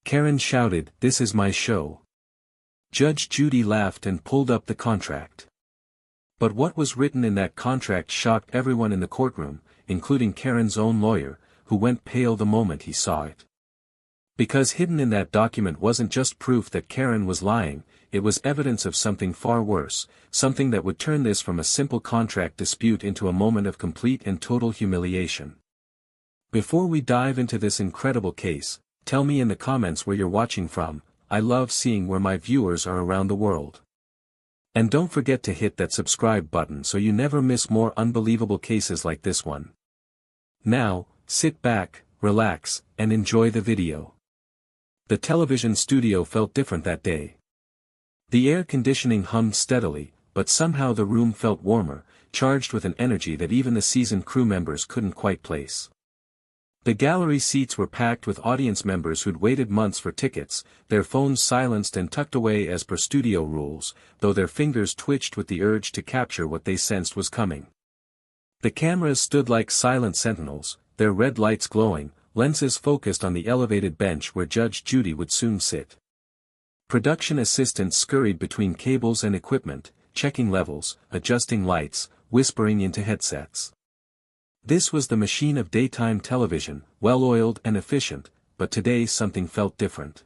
Karen shouted, "This is my show." Judge Judy laughed and pulled up the contract. But what was written in that contract shocked everyone in the courtroom, including Karen's own lawyer, who went pale the moment he saw it. Because hidden in that document wasn't just proof that Karen was lying, it was evidence of something far worse, something that would turn this from a simple contract dispute into a moment of complete and total humiliation. Before we dive into this incredible case, tell me in the comments where you're watching from. I love seeing where my viewers are around the world. And don't forget to hit that subscribe button so you never miss more unbelievable cases like this one. Now, sit back, relax, and enjoy the video. The television studio felt different that day. The air conditioning hummed steadily, but somehow the room felt warmer, charged with an energy that even the seasoned crew members couldn't quite place. The gallery seats were packed with audience members who'd waited months for tickets, their phones silenced and tucked away as per studio rules, though their fingers twitched with the urge to capture what they sensed was coming. The cameras stood like silent sentinels, their red lights glowing, lenses focused on the elevated bench where Judge Judy would soon sit. Production assistants scurried between cables and equipment, checking levels, adjusting lights, whispering into headsets. This was the machine of daytime television, well-oiled and efficient, but today something felt different.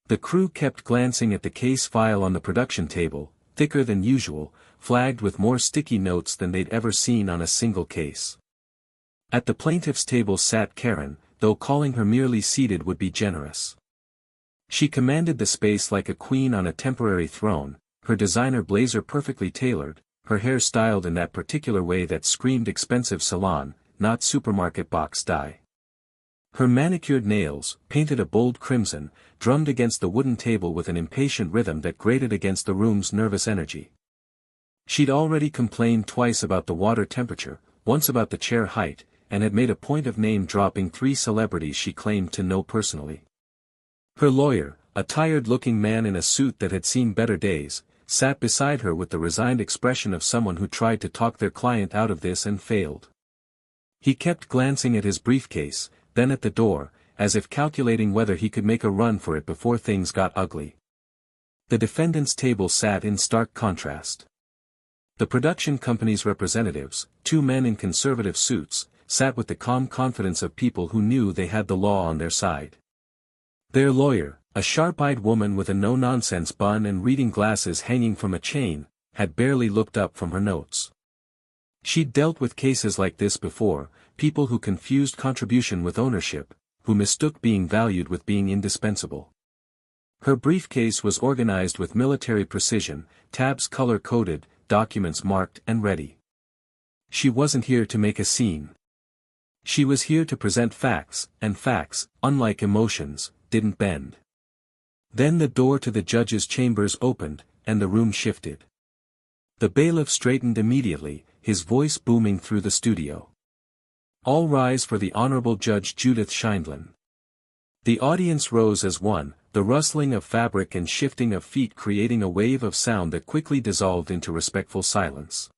The crew kept glancing at the case file on the production table, thicker than usual, flagged with more sticky notes than they'd ever seen on a single case. At the plaintiff's table sat Karen, though calling her merely seated would be generous. She commanded the space like a queen on a temporary throne, her designer blazer perfectly tailored, her hair styled in that particular way that screamed expensive salon, not supermarket box dye. Her manicured nails, painted a bold crimson, drummed against the wooden table with an impatient rhythm that grated against the room's nervous energy. She'd already complained twice about the water temperature, once about the chair height, and had made a point of name-dropping 3 celebrities she claimed to know personally. Her lawyer, a tired-looking man in a suit that had seen better days, sat beside her with the resigned expression of someone who tried to talk their client out of this and failed. He kept glancing at his briefcase, then at the door, as if calculating whether he could make a run for it before things got ugly. The defendant's table sat in stark contrast. The production company's representatives, 2 men in conservative suits, sat with the calm confidence of people who knew they had the law on their side. Their lawyer, a sharp-eyed woman with a no-nonsense bun and reading glasses hanging from a chain, had barely looked up from her notes. She'd dealt with cases like this before, people who confused contribution with ownership, who mistook being valued with being indispensable. Her briefcase was organized with military precision, tabs color-coded, documents marked and ready. She wasn't here to make a scene. She was here to present facts, and facts, unlike emotions, didn't bend. Then the door to the judge's chambers opened, and the room shifted. The bailiff straightened immediately, his voice booming through the studio. "All rise for the Honorable Judge Judith Sheindlin." The audience rose as one, the rustling of fabric and shifting of feet creating a wave of sound that quickly dissolved into respectful silence.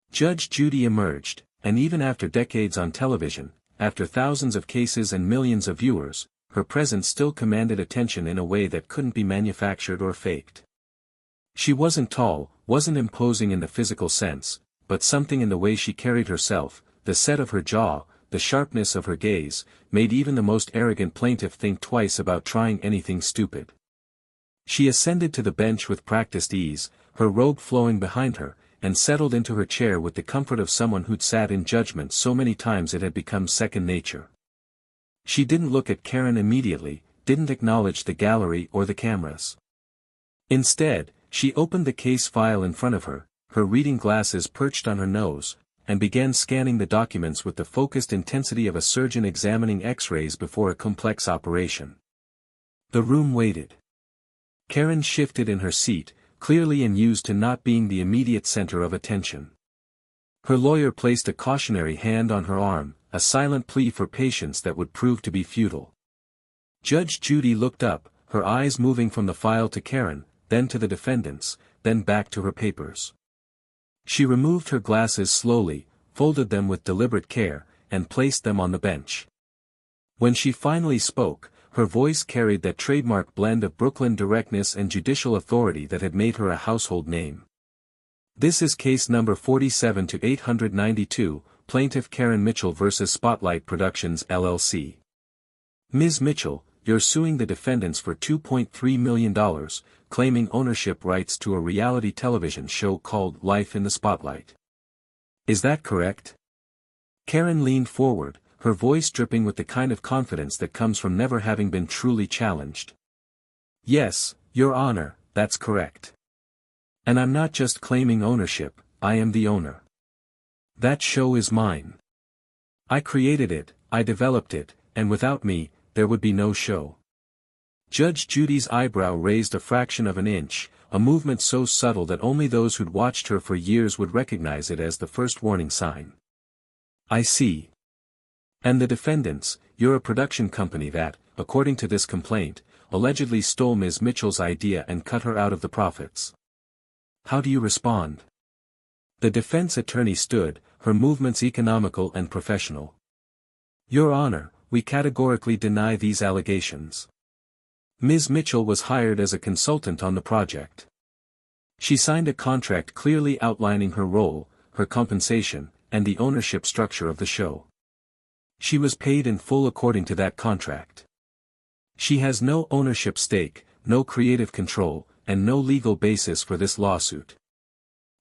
Judge Judy emerged, and even after decades on television, after thousands of cases and millions of viewers, her presence still commanded attention in a way that couldn't be manufactured or faked. She wasn't tall, wasn't imposing in the physical sense, but something in the way she carried herself, the set of her jaw, the sharpness of her gaze, made even the most arrogant plaintiff think twice about trying anything stupid. She ascended to the bench with practiced ease, her robe flowing behind her, and settled into her chair with the comfort of someone who'd sat in judgment so many times it had become second nature. She didn't look at Karen immediately, didn't acknowledge the gallery or the cameras. Instead, she opened the case file in front of her, her reading glasses perched on her nose, and began scanning the documents with the focused intensity of a surgeon examining X-rays before a complex operation. The room waited. Karen shifted in her seat, clearly unused to not being the immediate center of attention. Her lawyer placed a cautionary hand on her arm, a silent plea for patience that would prove to be futile. Judge Judy looked up, her eyes moving from the file to Karen, then to the defendants, then back to her papers. She removed her glasses slowly, folded them with deliberate care, and placed them on the bench. When she finally spoke, her voice carried that trademark blend of Brooklyn directness and judicial authority that had made her a household name. This is case number 47 to 892, Plaintiff Karen Mitchell vs. Spotlight Productions LLC. Ms. Mitchell, you're suing the defendants for $2.3 million, claiming ownership rights to a reality television show called Life in the Spotlight. Is that correct? Karen leaned forward, her voice dripping with the kind of confidence that comes from never having been truly challenged. Yes, Your Honor, that's correct. And I'm not just claiming ownership, I am the owner. That show is mine. I created it, I developed it, and without me, there would be no show. Judge Judy's eyebrow raised a fraction of an inch, a movement so subtle that only those who'd watched her for years would recognize it as the first warning sign. I see. And the defendants, you're a production company that, according to this complaint, allegedly stole Ms. Mitchell's idea and cut her out of the profits. How do you respond? The defense attorney stood, her movements economical and professional. Your Honor, we categorically deny these allegations. Ms. Mitchell was hired as a consultant on the project. She signed a contract clearly outlining her role, her compensation, and the ownership structure of the show. She was paid in full according to that contract. She has no ownership stake, no creative control, and no legal basis for this lawsuit.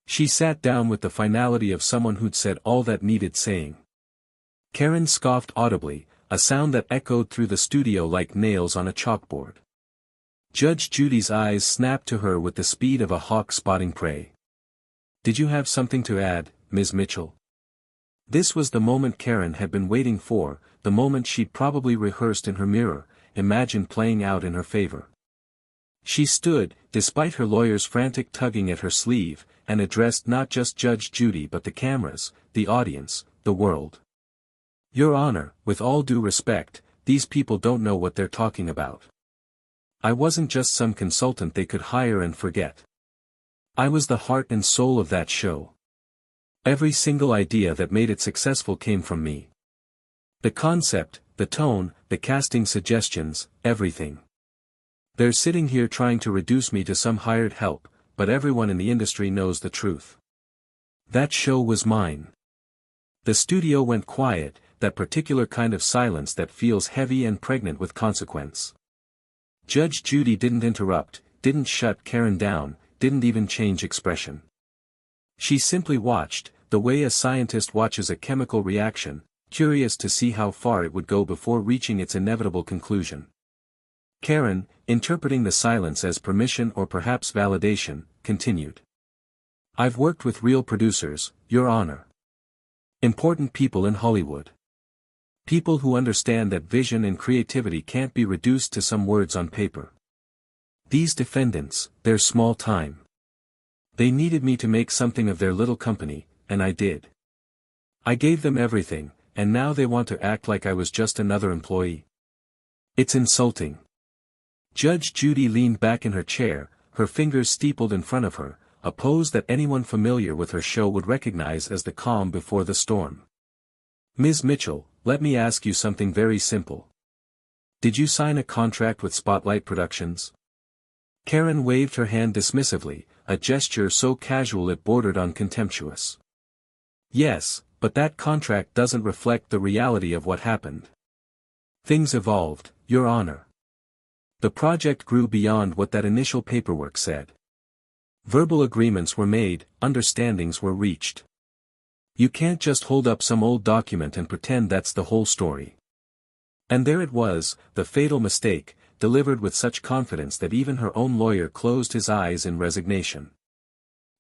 She sat down with the finality of someone who'd said all that needed saying. Karen scoffed audibly, a sound that echoed through the studio like nails on a chalkboard. Judge Judy's eyes snapped to her with the speed of a hawk spotting prey. Did you have something to add, Ms. Mitchell? This was the moment Karen had been waiting for, the moment she'd probably rehearsed in her mirror, imagined playing out in her favor. She stood, despite her lawyer's frantic tugging at her sleeve, and addressed not just Judge Judy but the cameras, the audience, the world. Your Honor, with all due respect, these people don't know what they're talking about. I wasn't just some consultant they could hire and forget. I was the heart and soul of that show. Every single idea that made it successful came from me. The concept, the tone, the casting suggestions, everything. They're sitting here trying to reduce me to some hired help, but everyone in the industry knows the truth. That show was mine. The studio went quiet, that particular kind of silence that feels heavy and pregnant with consequence. Judge Judy didn't interrupt, didn't shut Karen down, didn't even change expression. She simply watched, the way a scientist watches a chemical reaction, curious to see how far it would go before reaching its inevitable conclusion. Karen, interpreting the silence as permission or perhaps validation, continued. I've worked with real producers, Your Honor. Important people in Hollywood. People who understand that vision and creativity can't be reduced to some words on paper. These defendants, they're small time. They needed me to make something of their little company, and I did. I gave them everything, and now they want to act like I was just another employee. It's insulting. Judge Judy leaned back in her chair, her fingers steepled in front of her, a pose that anyone familiar with her show would recognize as the calm before the storm. Ms. Mitchell, let me ask you something very simple. Did you sign a contract with Spotlight Productions? Karen waved her hand dismissively, a gesture so casual it bordered on contemptuous. Yes, but that contract doesn't reflect the reality of what happened. Things evolved, Your Honor. The project grew beyond what that initial paperwork said. Verbal agreements were made, understandings were reached. You can't just hold up some old document and pretend that's the whole story. And there it was, the fatal mistake, delivered with such confidence that even her own lawyer closed his eyes in resignation.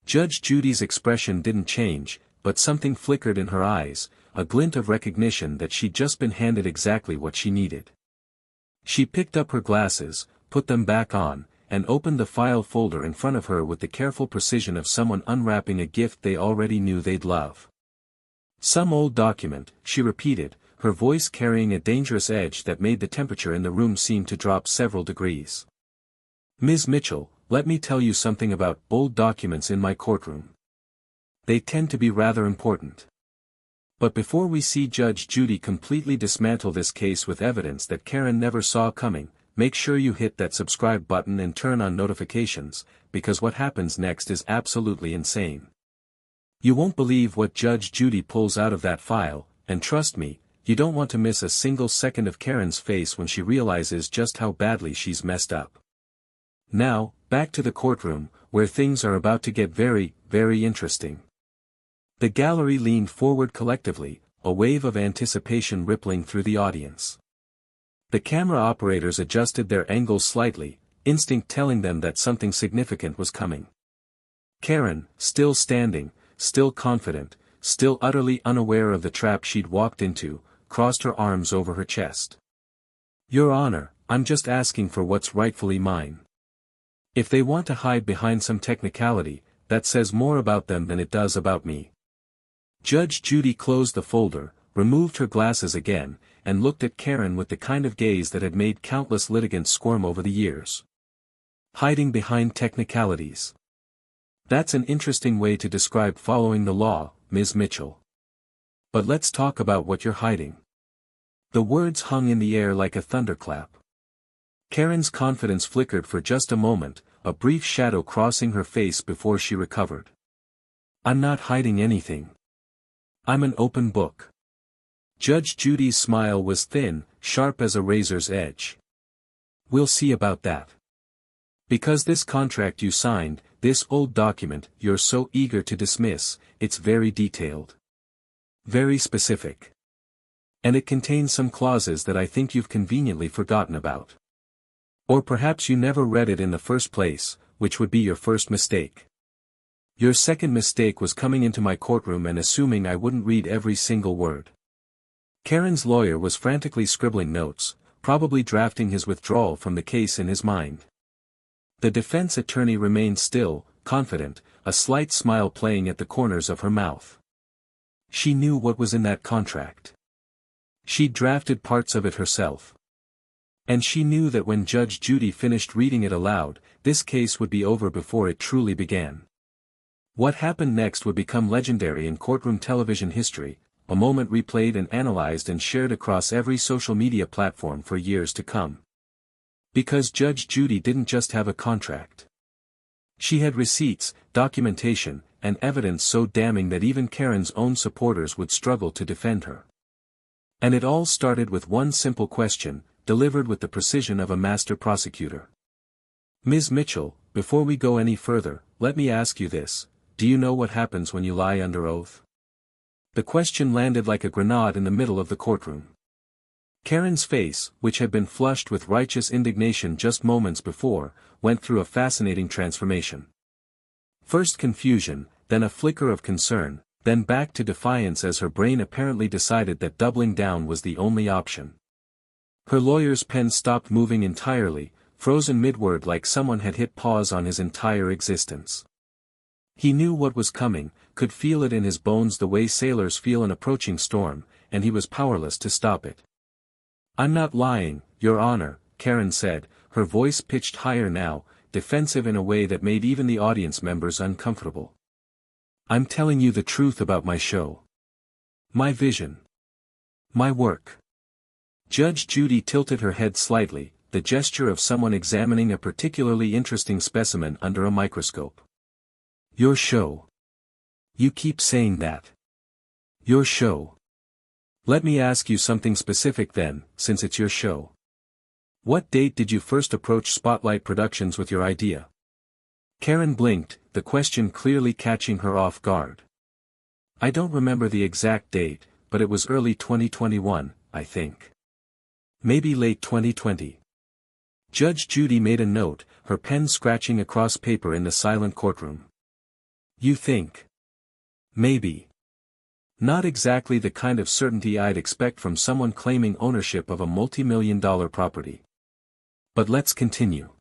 Judge Judy's expression didn't change, but something flickered in her eyes, a glint of recognition that she'd just been handed exactly what she needed. She picked up her glasses, put them back on, and opened the file folder in front of her with the careful precision of someone unwrapping a gift they already knew they'd love. Some old document, she repeated, her voice carrying a dangerous edge that made the temperature in the room seem to drop several degrees. Ms. Mitchell, let me tell you something about old documents in my courtroom. They tend to be rather important. But before we see Judge Judy completely dismantle this case with evidence that Karen never saw coming, make sure you hit that subscribe button and turn on notifications, because what happens next is absolutely insane. You won't believe what Judge Judy pulls out of that file, and trust me, you don't want to miss a single second of Karen's face when she realizes just how badly she's messed up. Now, back to the courtroom, where things are about to get very, very interesting. The gallery leaned forward collectively, a wave of anticipation rippling through the audience. The camera operators adjusted their angles slightly, instinct telling them that something significant was coming. Karen, still standing, still confident, still utterly unaware of the trap she'd walked into, crossed her arms over her chest. "Your Honor, I'm just asking for what's rightfully mine. If they want to hide behind some technicality, that says more about them than it does about me." Judge Judy closed the folder, removed her glasses again, and looked at Karen with the kind of gaze that had made countless litigants squirm over the years. Hiding behind technicalities. That's an interesting way to describe following the law, Ms. Mitchell. But let's talk about what you're hiding. The words hung in the air like a thunderclap. Karen's confidence flickered for just a moment, a brief shadow crossing her face before she recovered. "I'm not hiding anything. I'm an open book." Judge Judy's smile was thin, sharp as a razor's edge. "We'll see about that. Because this contract you signed, this old document you're so eager to dismiss, it's very detailed. Very specific. And it contains some clauses that I think you've conveniently forgotten about. Or perhaps you never read it in the first place, which would be your first mistake. Your second mistake was coming into my courtroom and assuming I wouldn't read every single word." Karen's lawyer was frantically scribbling notes, probably drafting his withdrawal from the case in his mind. The defense attorney remained still, confident, a slight smile playing at the corners of her mouth. She knew what was in that contract. She'd drafted parts of it herself. And she knew that when Judge Judy finished reading it aloud, this case would be over before it truly began. What happened next would become legendary in courtroom television history, a moment replayed and analyzed and shared across every social media platform for years to come. Because Judge Judy didn't just have a contract. She had receipts, documentation, and evidence so damning that even Karen's own supporters would struggle to defend her. And it all started with one simple question, delivered with the precision of a master prosecutor. "Ms. Mitchell, before we go any further, let me ask you this. Do you know what happens when you lie under oath?" The question landed like a grenade in the middle of the courtroom. Karen's face, which had been flushed with righteous indignation just moments before, went through a fascinating transformation. First confusion, then a flicker of concern, then back to defiance as her brain apparently decided that doubling down was the only option. Her lawyer's pen stopped moving entirely, frozen mid-word like someone had hit pause on his entire existence. He knew what was coming, could feel it in his bones the way sailors feel an approaching storm, and he was powerless to stop it. "I'm not lying, Your Honor," Karen said, her voice pitched higher now, defensive in a way that made even the audience members uncomfortable. "I'm telling you the truth about my show. My vision. My work." Judge Judy tilted her head slightly, the gesture of someone examining a particularly interesting specimen under a microscope. "Your show. You keep saying that. Your show. Let me ask you something specific then, since it's your show. What date did you first approach Spotlight Productions with your idea?" Karen blinked, the question clearly catching her off guard. "I don't remember the exact date, but it was early 2021, I think. Maybe late 2020. Judge Judy made a note, her pen scratching across paper in the silent courtroom. "You think? Maybe. Not exactly the kind of certainty I'd expect from someone claiming ownership of a multi-million-dollar property. But let's continue.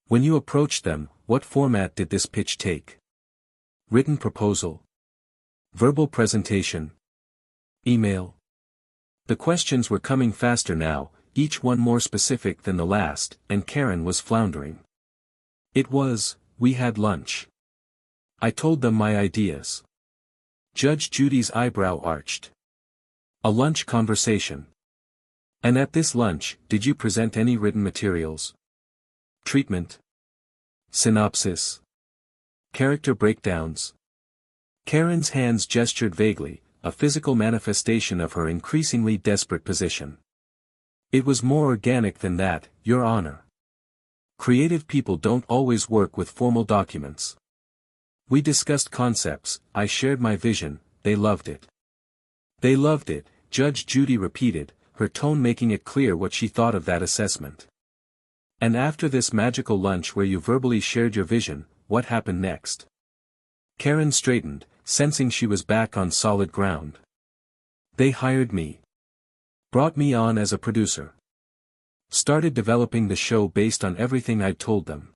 When you approached them, what format did this pitch take? Written proposal? Verbal presentation? Email?" The questions were coming faster now, each one more specific than the last, and Karen was floundering. "It was, we had lunch. I told them my ideas. Judge Judy's eyebrow arched. A lunch conversation. And at this lunch, did you present any written materials? Treatment? Synopsis? Character breakdowns? Karen's hands gestured vaguely, a physical manifestation of her increasingly desperate position. It was more organic than that, Your Honor. Creative people don't always work with formal documents. We discussed concepts, I shared my vision, they loved it. They loved it, Judge Judy repeated, her tone making it clear what she thought of that assessment. And after this magical lunch where you verbally shared your vision, what happened next? Karen straightened, sensing she was back on solid ground. They hired me. Brought me on as a producer. Started developing the show based on everything I'd told them.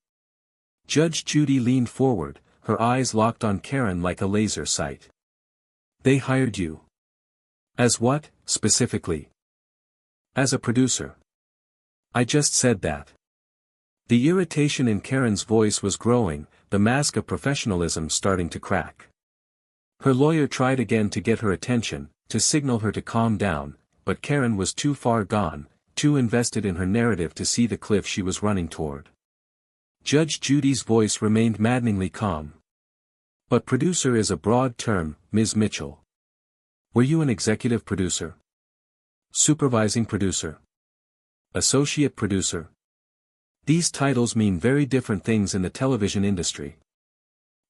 Judge Judy leaned forward, her eyes locked on Karen like a laser sight. They hired you. As what, specifically? As a producer. I just said that. The irritation in Karen's voice was growing, the mask of professionalism starting to crack. Her lawyer tried again to get her attention, to signal her to calm down, but Karen was too far gone, too invested in her narrative to see the cliff she was running toward. Judge Judy's voice remained maddeningly calm. But producer is a broad term, Ms. Mitchell. Were you an executive producer? Supervising producer? Associate producer? These titles mean very different things in the television industry.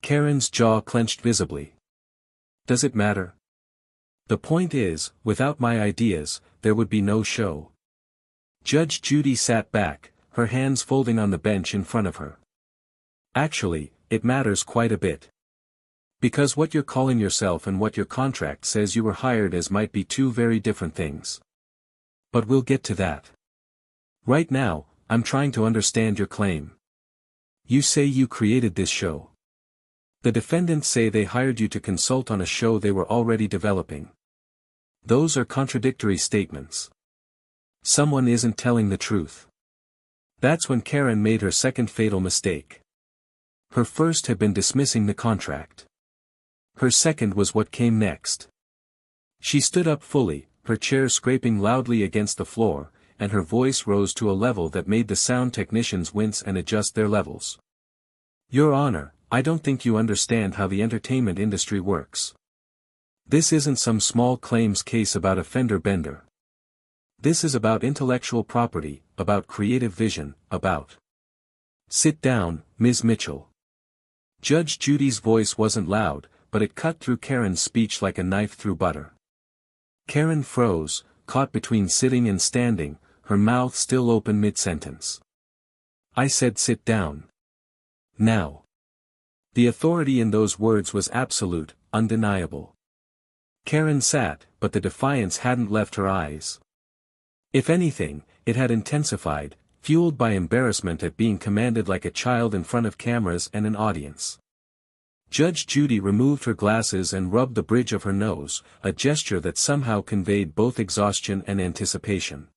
Karen's jaw clenched visibly. Does it matter? The point is, without my ideas, there would be no show. Judge Judy sat back, her hands folding on the bench in front of her. Actually, it matters quite a bit. Because what you're calling yourself and what your contract says you were hired as might be two very different things. But we'll get to that. Right now, I'm trying to understand your claim. You say you created this show. The defendants say they hired you to consult on a show they were already developing. Those are contradictory statements. Someone isn't telling the truth. That's when Karen made her second fatal mistake. Her first had been dismissing the contract. Her second was what came next. She stood up fully, her chair scraping loudly against the floor, and her voice rose to a level that made the sound technicians wince and adjust their levels. Your Honor, I don't think you understand how the entertainment industry works. This isn't some small claims case about a fender bender. This is about intellectual property, about creative vision, about... Sit down, Ms. Mitchell. Judge Judy's voice wasn't loud, but it cut through Karen's speech like a knife through butter. Karen froze, caught between sitting and standing, her mouth still open mid-sentence. I said sit down. Now. The authority in those words was absolute, undeniable. Karen sat, but the defiance hadn't left her eyes. If anything, it had intensified, fueled by embarrassment at being commanded like a child in front of cameras and an audience. Judge Judy removed her glasses and rubbed the bridge of her nose, a gesture that somehow conveyed both exhaustion and anticipation.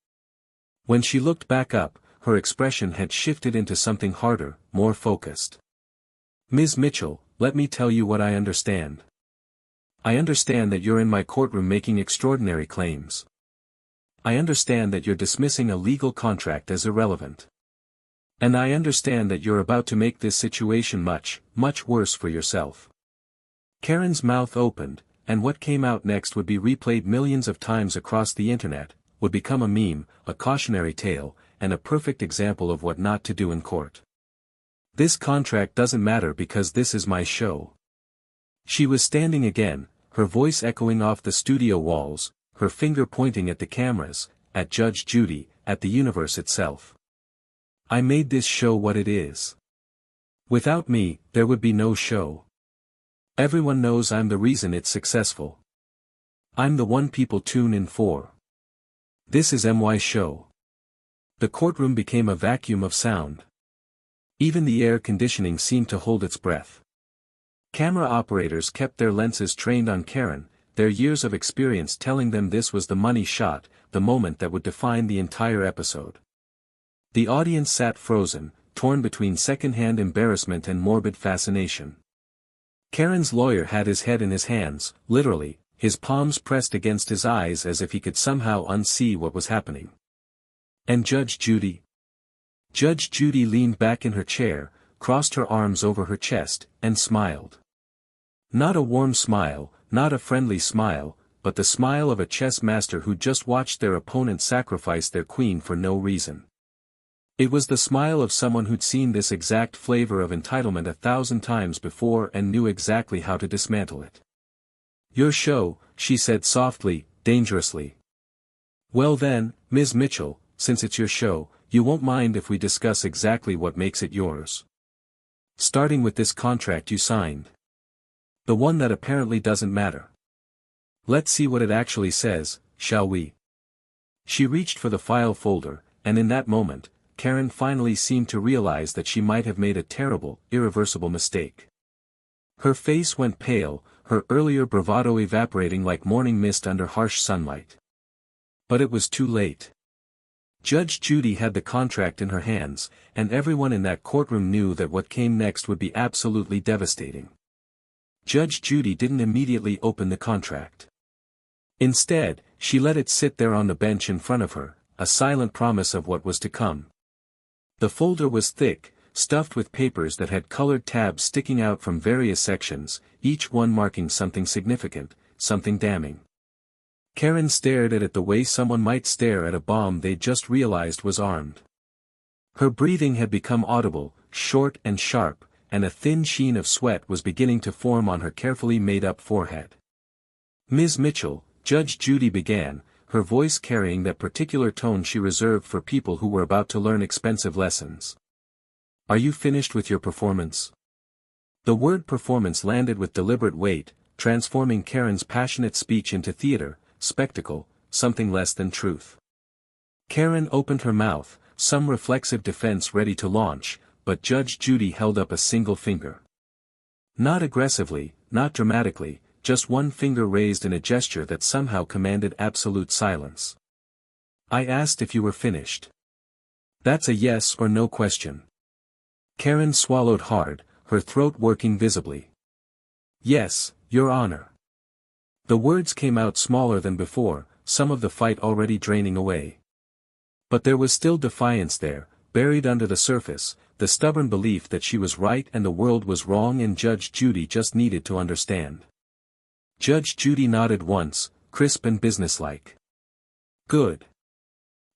When she looked back up, her expression had shifted into something harder, more focused. Ms. Mitchell, let me tell you what I understand. I understand that you're in my courtroom making extraordinary claims. I understand that you're dismissing a legal contract as irrelevant. And I understand that you're about to make this situation much, much worse for yourself. Karen's mouth opened, and what came out next would be replayed millions of times across the internet, would become a meme, a cautionary tale, and a perfect example of what not to do in court. This contract doesn't matter because this is my show. She was standing again, her voice echoing off the studio walls, her finger pointing at the cameras, at Judge Judy, at the universe itself. I made this show what it is. Without me, there would be no show. Everyone knows I'm the reason it's successful. I'm the one people tune in for. This is MY show. The courtroom became a vacuum of sound. Even the air conditioning seemed to hold its breath. Camera operators kept their lenses trained on Karen, their years of experience telling them this was the money shot, the moment that would define the entire episode. The audience sat frozen, torn between second-hand embarrassment and morbid fascination. Karen's lawyer had his head in his hands, literally, his palms pressed against his eyes as if he could somehow unsee what was happening. And Judge Judy? Judge Judy leaned back in her chair, crossed her arms over her chest, and smiled. Not a warm smile, not a friendly smile, but the smile of a chess master who just watched their opponent sacrifice their queen for no reason. It was the smile of someone who'd seen this exact flavor of entitlement 1,000 times before and knew exactly how to dismantle it. "Your show," she said softly, dangerously. "Well then, Ms. Mitchell, since it's your show, you won't mind if we discuss exactly what makes it yours. Starting with this contract you signed. The one that apparently doesn't matter. Let's see what it actually says, shall we?" She reached for the file folder, and in that moment, Karen finally seemed to realize that she might have made a terrible, irreversible mistake. Her face went pale, her earlier bravado evaporating like morning mist under harsh sunlight. But it was too late. Judge Judy had the contract in her hands, and everyone in that courtroom knew that what came next would be absolutely devastating. Judge Judy didn't immediately open the contract. Instead, she let it sit there on the bench in front of her, a silent promise of what was to come. The folder was thick, stuffed with papers that had colored tabs sticking out from various sections, each one marking something significant, something damning. Karen stared at it the way someone might stare at a bomb they'd just realized was armed. Her breathing had become audible, short and sharp, and a thin sheen of sweat was beginning to form on her carefully made-up forehead. "Ms. Mitchell," Judge Judy began, her voice carrying that particular tone she reserved for people who were about to learn expensive lessons. "Are you finished with your performance?" The word performance landed with deliberate weight, transforming Karen's passionate speech into theater, spectacle, something less than truth. Karen opened her mouth, some reflexive defense ready to launch, but Judge Judy held up a single finger. Not aggressively, not dramatically, just one finger raised in a gesture that somehow commanded absolute silence. "I asked if you were finished. That's a yes or no question." Karen swallowed hard, her throat working visibly. "Yes, Your Honor." The words came out smaller than before, some of the fight already draining away. But there was still defiance there, buried under the surface, the stubborn belief that she was right and the world was wrong and Judge Judy just needed to understand. Judge Judy nodded once, crisp and businesslike. "Good.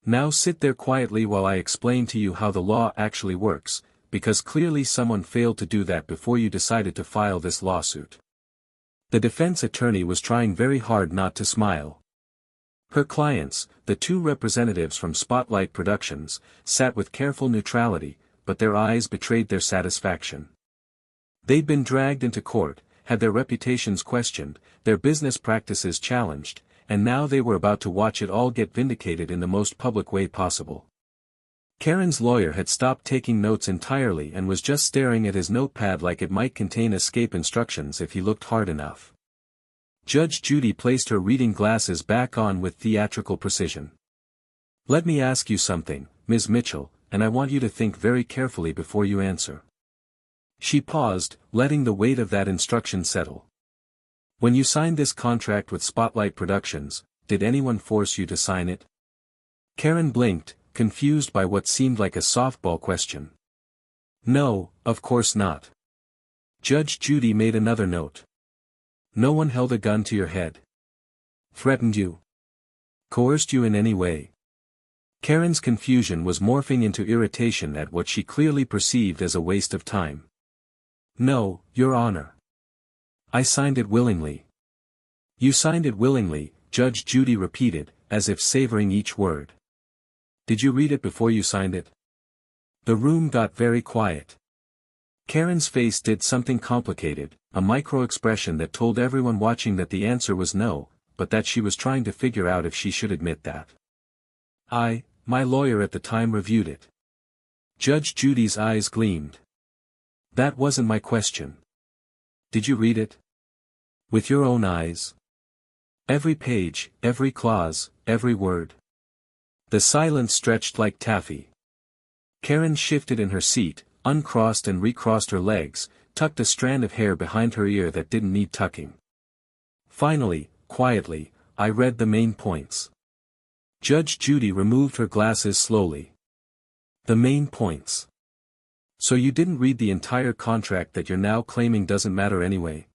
Now sit there quietly while I explain to you how the law actually works, because clearly someone failed to do that before you decided to file this lawsuit." The defense attorney was trying very hard not to smile. Her clients, the two representatives from Spotlight Productions, sat with careful neutrality, but their eyes betrayed their satisfaction. They'd been dragged into court, had their reputations questioned, their business practices challenged, and now they were about to watch it all get vindicated in the most public way possible. Karen's lawyer had stopped taking notes entirely and was just staring at his notepad like it might contain escape instructions if he looked hard enough. Judge Judy placed her reading glasses back on with theatrical precision. "Let me ask you something, Ms. Mitchell, and I want you to think very carefully before you answer." She paused, letting the weight of that instruction settle. "When you signed this contract with Spotlight Productions, did anyone force you to sign it?" Karen blinked, confused by what seemed like a softball question. "No, of course not." Judge Judy made another note. "No one held a gun to your head? Threatened you? Coerced you in any way?" Karen's confusion was morphing into irritation at what she clearly perceived as a waste of time. "No, Your Honor. I signed it willingly." "You signed it willingly," Judge Judy repeated, as if savoring each word. "Did you read it before you signed it?" The room got very quiet. Karen's face did something complicated, a micro-expression that told everyone watching that the answer was no, but that she was trying to figure out if she should admit that. My lawyer at the time reviewed it." Judge Judy's eyes gleamed. "That wasn't my question. Did you read it? With your own eyes? Every page, every clause, every word?" The silence stretched like taffy. Karen shifted in her seat, uncrossed and recrossed her legs, tucked a strand of hair behind her ear that didn't need tucking. Finally, quietly, I read the main points. Judge Judy removed her glasses slowly. The main points. So you didn't read the entire contract that you're now claiming doesn't matter anyway?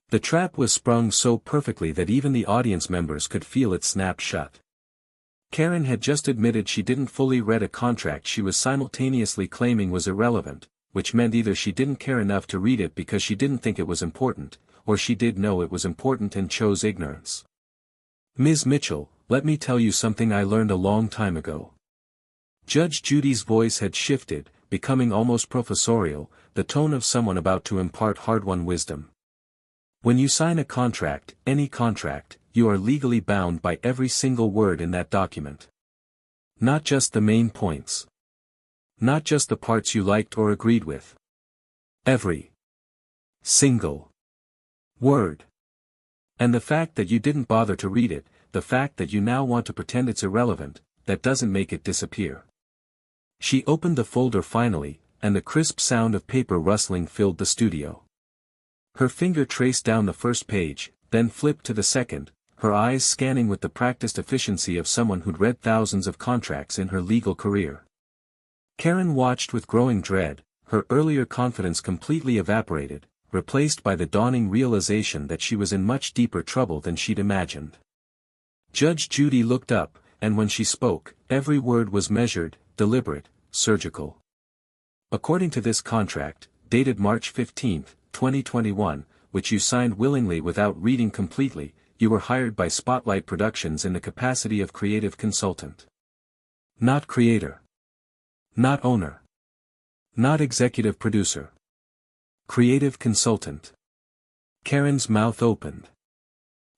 The trap was sprung so perfectly that even the audience members could feel it snap shut. Karen had just admitted she didn't fully read a contract she was simultaneously claiming was irrelevant, which meant either she didn't care enough to read it because she didn't think it was important, or she did know it was important and chose ignorance. Ms. Mitchell, let me tell you something I learned a long time ago. Judge Judy's voice had shifted, becoming almost professorial, the tone of someone about to impart hard-won wisdom. When you sign a contract, any contract, you are legally bound by every single word in that document. Not just the main points. Not just the parts you liked or agreed with. Every single word. And the fact that you didn't bother to read it, the fact that you now want to pretend it's irrelevant, that doesn't make it disappear. She opened the folder finally, and the crisp sound of paper rustling filled the studio. Her finger traced down the first page, then flipped to the second, her eyes scanning with the practiced efficiency of someone who'd read thousands of contracts in her legal career. Karen watched with growing dread, her earlier confidence completely evaporated, replaced by the dawning realization that she was in much deeper trouble than she'd imagined. Judge Judy looked up, and when she spoke, every word was measured, deliberate, surgical. According to this contract, dated March 15, 2021, which you signed willingly without reading completely, you were hired by Spotlight Productions in the capacity of creative consultant. Not creator. Not owner. Not executive producer. Creative consultant. Karen's mouth opened.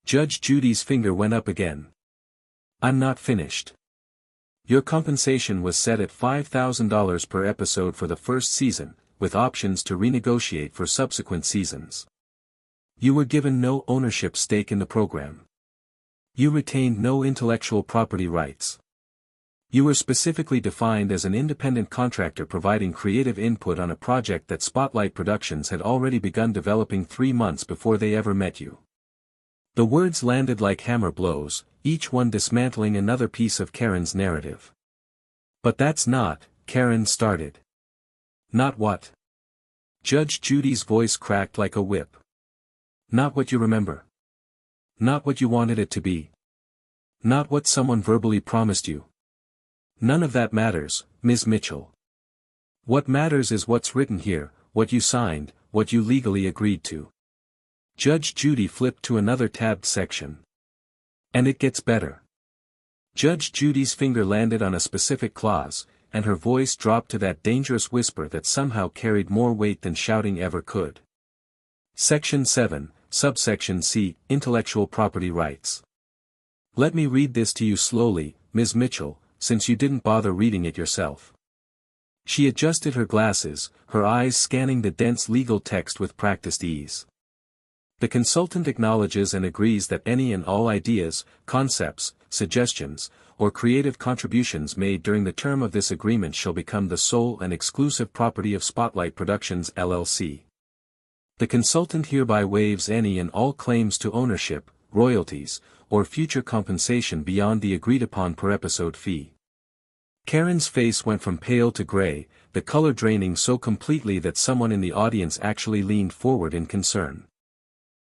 Judge Judy's finger went up again. I'm not finished. Your compensation was set at $5,000 per episode for the first season, with options to renegotiate for subsequent seasons. You were given no ownership stake in the program. You retained no intellectual property rights. You were specifically defined as an independent contractor providing creative input on a project that Spotlight Productions had already begun developing 3 months before they ever met you. The words landed like hammer blows, each one dismantling another piece of Karen's narrative. But that's not, Karen started. Not what? Judge Judy's voice cracked like a whip. Not what you remember. Not what you wanted it to be. Not what someone verbally promised you. None of that matters, Ms. Mitchell. What matters is what's written here, what you signed, what you legally agreed to. Judge Judy flipped to another tabbed section. And it gets better. Judge Judy's finger landed on a specific clause, and her voice dropped to that dangerous whisper that somehow carried more weight than shouting ever could. Section 7, Subsection C, Intellectual Property Rights. Let me read this to you slowly, Ms. Mitchell, since you didn't bother reading it yourself. She adjusted her glasses, her eyes scanning the dense legal text with practiced ease. The consultant acknowledges and agrees that any and all ideas, concepts, suggestions, or creative contributions made during the term of this agreement shall become the sole and exclusive property of Spotlight Productions LLC. The consultant hereby waives any and all claims to ownership, royalties, or future compensation beyond the agreed-upon per-episode fee. Karen's face went from pale to gray, the color draining so completely that someone in the audience actually leaned forward in concern.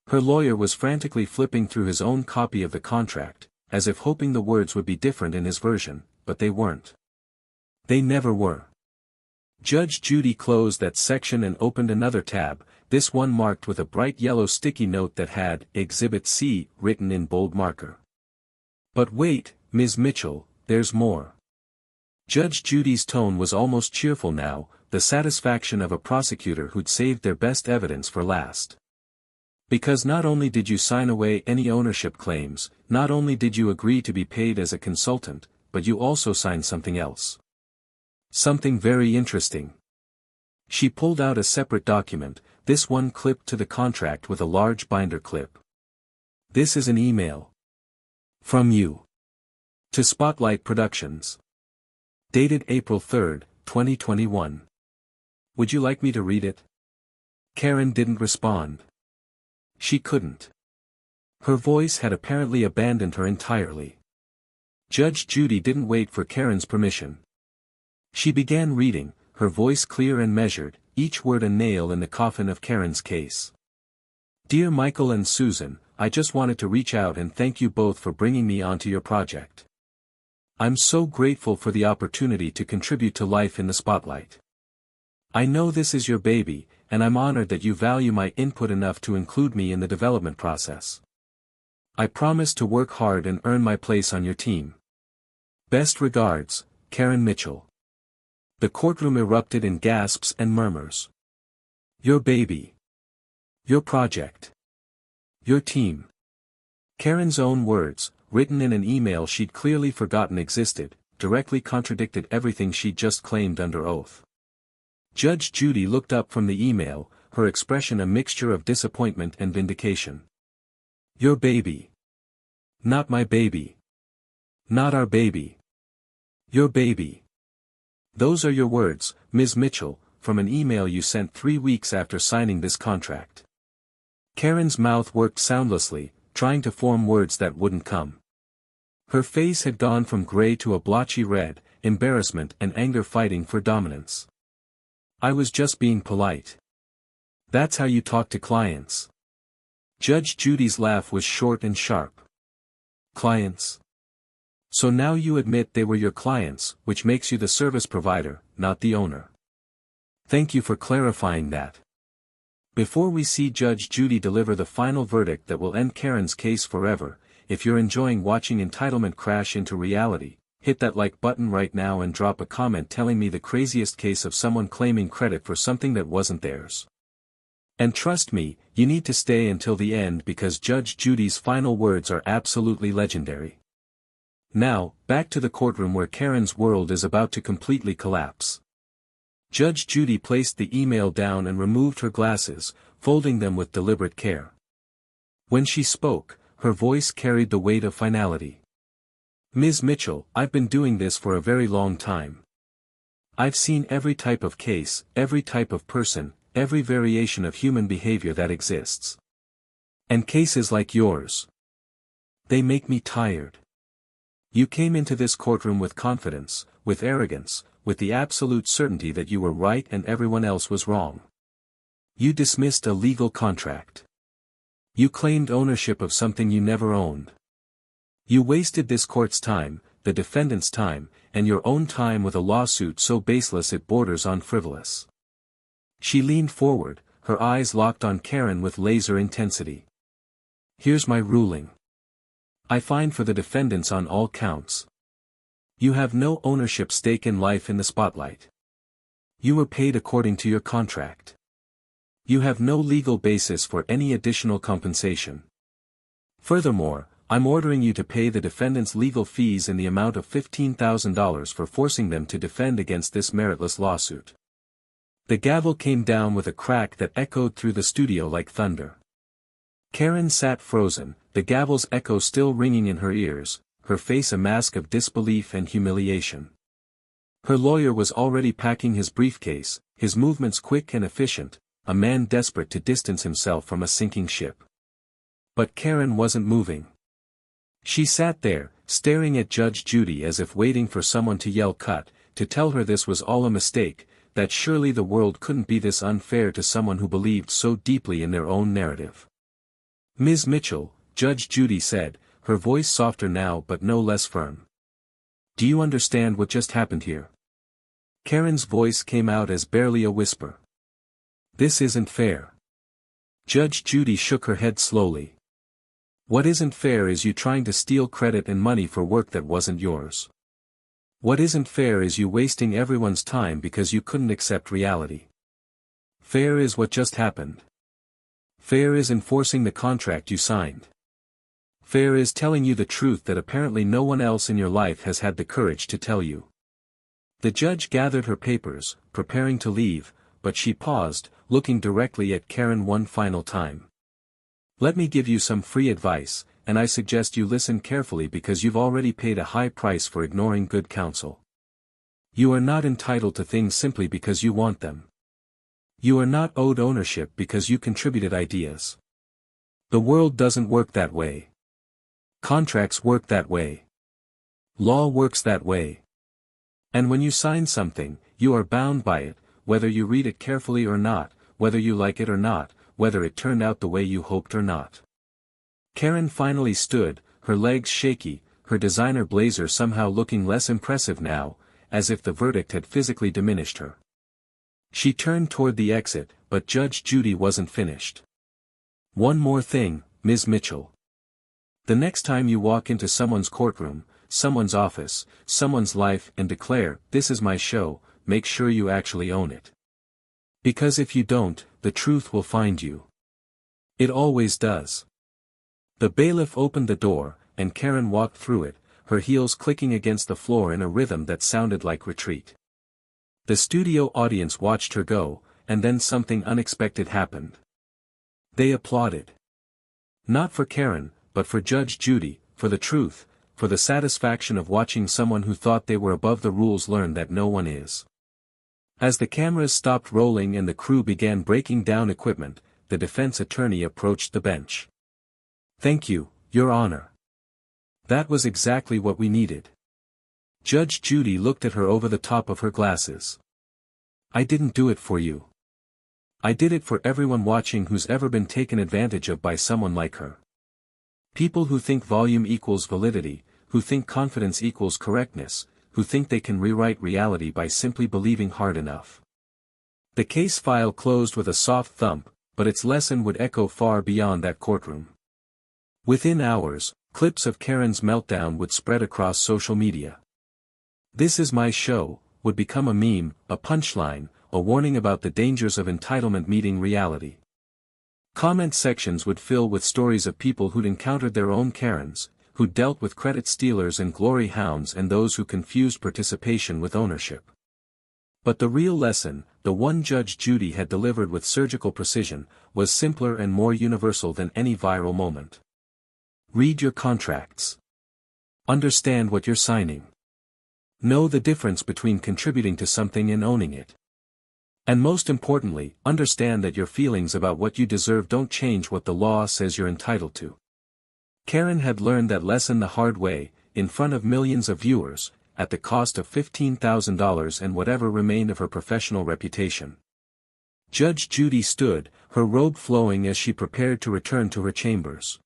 Her lawyer was frantically flipping through his own copy of the contract, as if hoping the words would be different in his version, but they weren't. They never were. Judge Judy closed that section and opened another tab, this one marked with a bright yellow sticky note that had Exhibit C written in bold marker. But wait, Ms. Mitchell, there's more. Judge Judy's tone was almost cheerful now, the satisfaction of a prosecutor who'd saved their best evidence for last. Because not only did you sign away any ownership claims, not only did you agree to be paid as a consultant, but you also signed something else. Something very interesting. She pulled out a separate document, this one clipped to the contract with a large binder clip. This is an email. From you. To Spotlight Productions. Dated April 3, 2021. Would you like me to read it? Karen didn't respond. She couldn't. Her voice had apparently abandoned her entirely. Judge Judy didn't wait for Karen's permission. She began reading, her voice clear and measured, each word a nail in the coffin of Karen's case. Dear Michael and Susan, I just wanted to reach out and thank you both for bringing me onto your project. I'm so grateful for the opportunity to contribute to life in the spotlight. I know this is your baby, and I'm honored that you value my input enough to include me in the development process. I promise to work hard and earn my place on your team. Best regards, Karen Mitchell. The courtroom erupted in gasps and murmurs. Your baby. Your project. Your team. Karen's own words, written in an email she'd clearly forgotten existed, directly contradicted everything she'd just claimed under oath. Judge Judy looked up from the email, her expression a mixture of disappointment and vindication. Your baby. Not my baby. Not our baby. Your baby. Those are your words, Ms. Mitchell, from an email you sent 3 weeks after signing this contract. Karen's mouth worked soundlessly, trying to form words that wouldn't come. Her face had gone from gray to a blotchy red, embarrassment and anger fighting for dominance. I was just being polite. That's how you talk to clients. Judge Judy's laugh was short and sharp. Clients? So now you admit they were your clients, which makes you the service provider, not the owner. Thank you for clarifying that. Before we see Judge Judy deliver the final verdict that will end Karen's case forever, if you're enjoying watching entitlement crash into reality, hit that like button right now and drop a comment telling me the craziest case of someone claiming credit for something that wasn't theirs. And trust me, you need to stay until the end because Judge Judy's final words are absolutely legendary. Now, back to the courtroom where Karen's world is about to completely collapse. Judge Judy placed the email down and removed her glasses, folding them with deliberate care. When she spoke, her voice carried the weight of finality. Ms. Mitchell, I've been doing this for a very long time. I've seen every type of case, every type of person, every variation of human behavior that exists. And cases like yours. They make me tired. You came into this courtroom with confidence, with arrogance, with the absolute certainty that you were right and everyone else was wrong. You dismissed a legal contract. You claimed ownership of something you never owned. You wasted this court's time, the defendant's time, and your own time with a lawsuit so baseless it borders on frivolous. She leaned forward, her eyes locked on Karen with laser intensity. Here's my ruling. I find for the defendants on all counts. You have no ownership stake in life in the spotlight. You were paid according to your contract. You have no legal basis for any additional compensation. Furthermore, I'm ordering you to pay the defendants legal fees in the amount of $15,000 for forcing them to defend against this meritless lawsuit. The gavel came down with a crack that echoed through the studio like thunder. Karen sat frozen, the gavel's echo still ringing in her ears, her face a mask of disbelief and humiliation. Her lawyer was already packing his briefcase, his movements quick and efficient, a man desperate to distance himself from a sinking ship. But Karen wasn't moving. She sat there, staring at Judge Judy as if waiting for someone to yell cut, to tell her this was all a mistake, that surely the world couldn't be this unfair to someone who believed so deeply in their own narrative. Ms. Mitchell, Judge Judy said, her voice softer now but no less firm. Do you understand what just happened here? Karen's voice came out as barely a whisper. This isn't fair. Judge Judy shook her head slowly. What isn't fair is you trying to steal credit and money for work that wasn't yours. What isn't fair is you wasting everyone's time because you couldn't accept reality. Fair is what just happened. Fair is enforcing the contract you signed. Fair is telling you the truth that apparently no one else in your life has had the courage to tell you. The judge gathered her papers, preparing to leave, but she paused, looking directly at Karen one final time. Let me give you some free advice, and I suggest you listen carefully because you've already paid a high price for ignoring good counsel. You are not entitled to things simply because you want them. You are not owed ownership because you contributed ideas. The world doesn't work that way. Contracts work that way. Law works that way. And when you sign something, you are bound by it, whether you read it carefully or not, whether you like it or not, whether it turned out the way you hoped or not. Karen finally stood, her legs shaky, her designer blazer somehow looking less impressive now, as if the verdict had physically diminished her. She turned toward the exit, but Judge Judy wasn't finished. One more thing, Ms. Mitchell. The next time you walk into someone's courtroom, someone's office, someone's life and declare, "This is my show," make sure you actually own it. Because if you don't, the truth will find you. It always does. The bailiff opened the door, and Karen walked through it, her heels clicking against the floor in a rhythm that sounded like retreat. The studio audience watched her go, and then something unexpected happened. They applauded. Not for Karen, but for Judge Judy, for the truth, for the satisfaction of watching someone who thought they were above the rules learn that no one is. As the cameras stopped rolling and the crew began breaking down equipment, the defense attorney approached the bench. "Thank you, Your Honor. That was exactly what we needed." Judge Judy looked at her over the top of her glasses. "I didn't do it for you. I did it for everyone watching who's ever been taken advantage of by someone like her. People who think volume equals validity, who think confidence equals correctness, who think they can rewrite reality by simply believing hard enough." The case file closed with a soft thump, but its lesson would echo far beyond that courtroom. Within hours, clips of Karen's meltdown would spread across social media. "This is my show" would become a meme, a punchline, a warning about the dangers of entitlement meeting reality. Comment sections would fill with stories of people who'd encountered their own Karens, who'd dealt with credit stealers and glory hounds and those who confused participation with ownership. But the real lesson, the one Judge Judy had delivered with surgical precision, was simpler and more universal than any viral moment. Read your contracts. Understand what you're signing. Know the difference between contributing to something and owning it. And most importantly, understand that your feelings about what you deserve don't change what the law says you're entitled to. Karen had learned that lesson the hard way, in front of millions of viewers, at the cost of $15,000 and whatever remained of her professional reputation. Judge Judy stood, her robe flowing as she prepared to return to her chambers.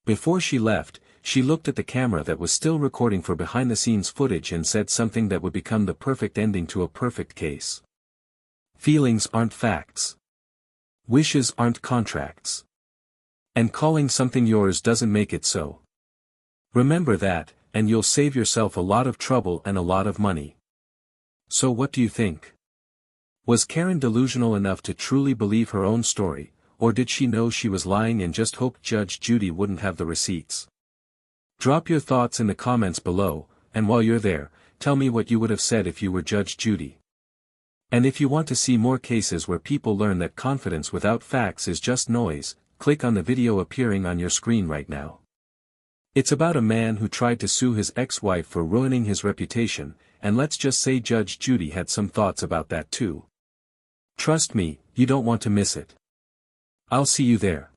Before she left, she looked at the camera that was still recording for behind-the-scenes footage and said something that would become the perfect ending to a perfect case. "Feelings aren't facts. Wishes aren't contracts. And calling something yours doesn't make it so. Remember that, and you'll save yourself a lot of trouble and a lot of money." So what do you think? Was Karen delusional enough to truly believe her own story, or did she know she was lying and just hoped Judge Judy wouldn't have the receipts? Drop your thoughts in the comments below, and while you're there, tell me what you would have said if you were Judge Judy. And if you want to see more cases where people learn that confidence without facts is just noise, click on the video appearing on your screen right now. It's about a man who tried to sue his ex-wife for ruining his reputation, and let's just say Judge Judy had some thoughts about that too. Trust me, you don't want to miss it. I'll see you there.